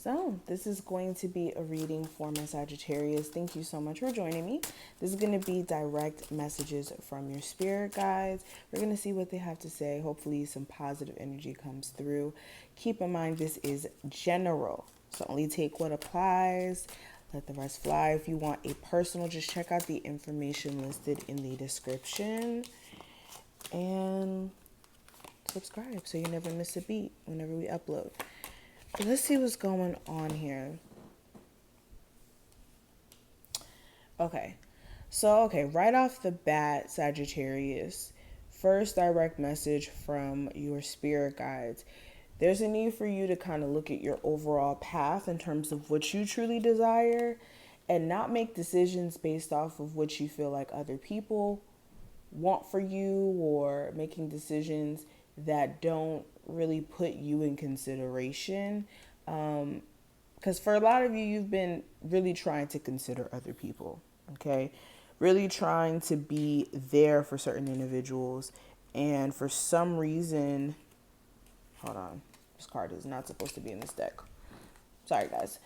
So this is going to be a reading for my Sagittarius. Thank you so much for joining me. This is going to be direct messages from your spirit guides. We're going to see what they have to say. Hopefully some positive energy comes through. Keep in mind this is general, so only take what applies. Let the rest fly. If you want a personal, just check out the information listed in the description. And subscribe so you never miss a beat whenever we upload. Let's see what's going on here. Okay, right off the bat, Sagittarius, first direct message from your spirit guides. There's a need for you to kind of look at your overall path in terms of what you truly desire and not make decisions based off of what you feel like other people want for you, or making decisions that don't really put you in consideration. Because for a lot of you, you've been really trying to consider other people, okay? Really trying to be there for certain individuals. And for some reason, hold on, this card is not supposed to be in this deck. Sorry, guys.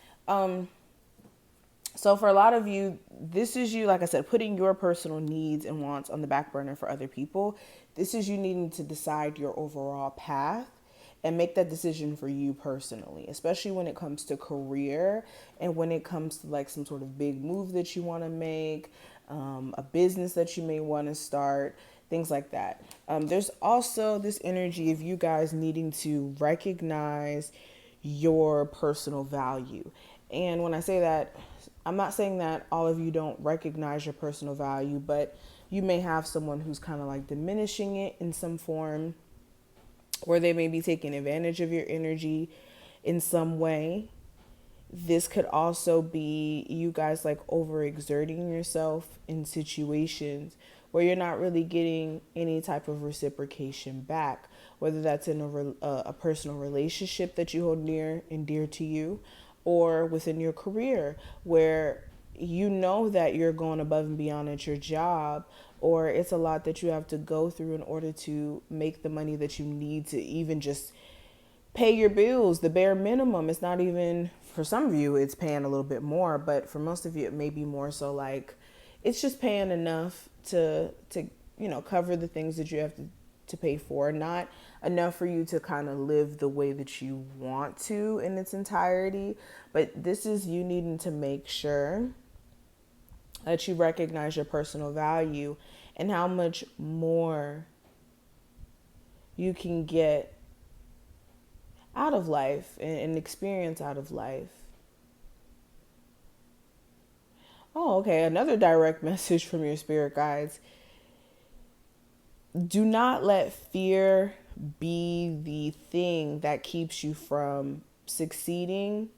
So for a lot of you, this is you, like I said, putting your personal needs and wants on the back burner for other people. This is you needing to decide your overall path and make that decision for you personally, especially when it comes to career and when it comes to like some sort of big move that you want to make, a business that you may want to start, things like that. There's also this energy of you guys needing to recognize your personal value. And when I say that, I'm not saying that all of you don't recognize your personal value, but you may have someone who's kind of like diminishing it in some form, or they may be taking advantage of your energy in some way. This could also be you guys like overexerting yourself in situations where you're not really getting any type of reciprocation back, whether that's in a personal relationship that you hold near and dear to you, or within your career where you know that you're going above and beyond at your job, or it's a lot that you have to go through in order to make the money that you need to even just pay your bills, the bare minimum. It's not even, for some of you, it's paying a little bit more, but for most of you, it may be more so like it's just paying enough to cover the things that you have to pay for, not enough for you to kind of live the way that you want to in its entirety. But this is you needing to make sure that you recognize your personal value and how much more you can get out of life and experience out of life. Oh, okay. Another direct message from your spirit guides. Do not let fear be the thing that keeps you from succeeding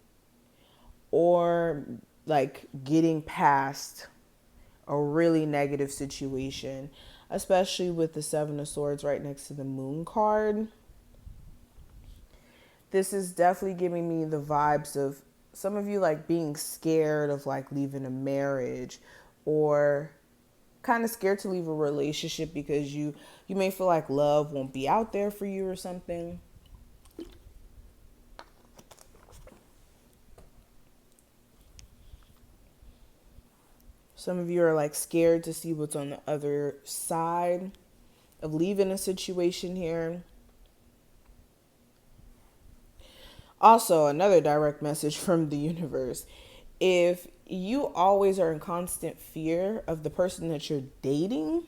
or like getting past a really negative situation, especially with the Seven of Swords right next to the Moon card. This is definitely giving me the vibes of some of you like being scared of like leaving a marriage, or kind of scared to leave a relationship because you may feel like love won't be out there for you or something. Some of you are like scared to see what's on the other side of leaving a situation here. Also, another direct message from the universe. If you always are in constant fear of the person that you're dating,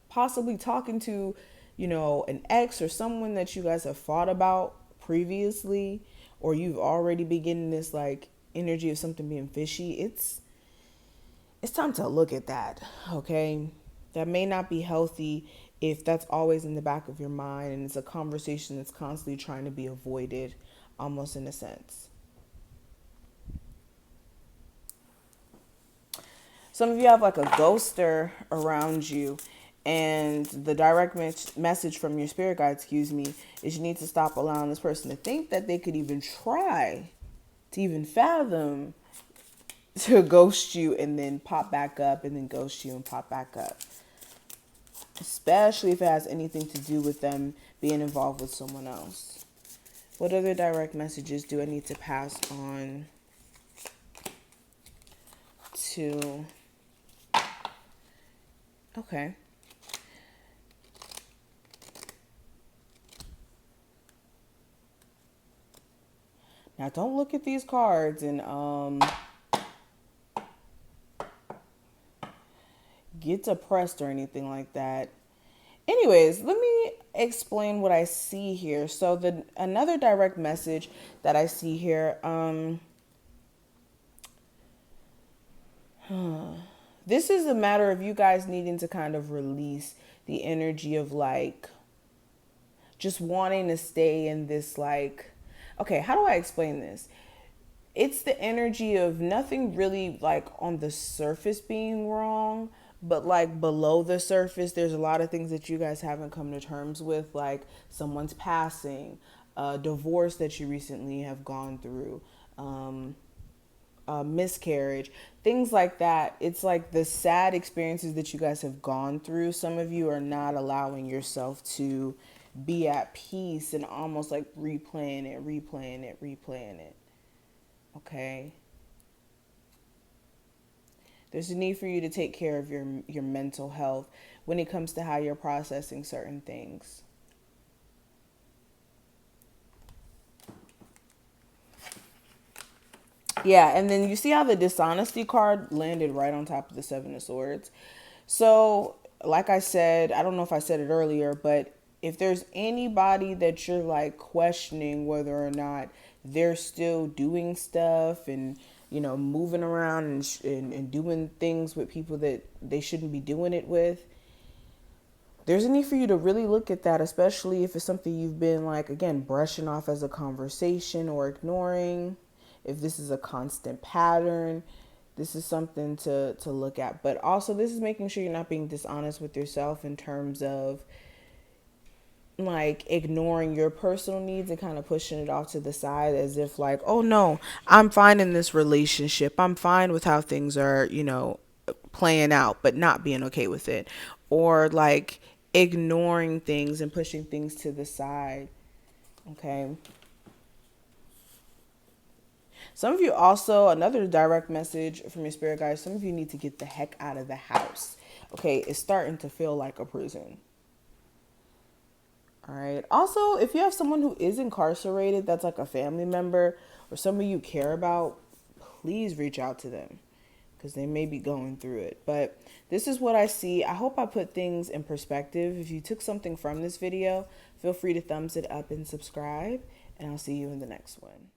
possibly talking to, an ex or someone that you guys have fought about previously, or you've already beginning this like energy of something being fishy, it's time to look at that, okay? That may not be healthy if that's always in the back of your mind and it's a conversation that's constantly trying to be avoided, almost in a sense. Some of you have like a ghoster around you, and the direct message from your spirit guide, is you need to stop allowing this person to think that they could even try to even fathom to ghost you and then pop back up, and then ghost you and pop back up. Especially if it has anything to do with them being involved with someone else. What other direct messages do I need to pass on to... Okay. Now don't look at these cards and get depressed or anything like that. Anyways, let me explain what I see here. So another direct message that I see here, this is a matter of you guys needing to kind of release the energy of like just wanting to stay in this like, okay, how do I explain this? It's the energy of nothing really like on the surface being wrong, but like below the surface, there's a lot of things that you guys haven't come to terms with, like someone's passing, a divorce that you recently have gone through, a miscarriage, things like that. It's like the sad experiences that you guys have gone through. Some of you are not allowing yourself to be at peace and almost like replaying it. Okay. There's a need for you to take care of your mental health when it comes to how you're processing certain things. Yeah, and then you see how the dishonesty card landed right on top of the Seven of Swords. So, like I said, I don't know if I said it earlier, but if there's anybody that you're like questioning whether or not they're still doing stuff and, you know, moving around and doing things with people that they shouldn't be doing it with, there's a need for you to really look at that, especially if it's something you've been like, again, brushing off as a conversation or ignoring. If this is a constant pattern, this is something to look at. But also, this is making sure you're not being dishonest with yourself in terms of like ignoring your personal needs and kind of pushing it off to the side as if like, oh no, I'm fine in this relationship. I'm fine with how things are, you know, playing out, but not being okay with it. Or like ignoring things and pushing things to the side. Okay. Some of you also, another direct message from your spirit guides, some of you need to get the heck out of the house. Okay, it's starting to feel like a prison. All right. Also, if you have someone who is incarcerated, that's like a family member or somebody you care about, please reach out to them because they may be going through it. But this is what I see. I hope I put things in perspective. If you took something from this video, feel free to thumbs it up and subscribe, and I'll see you in the next one.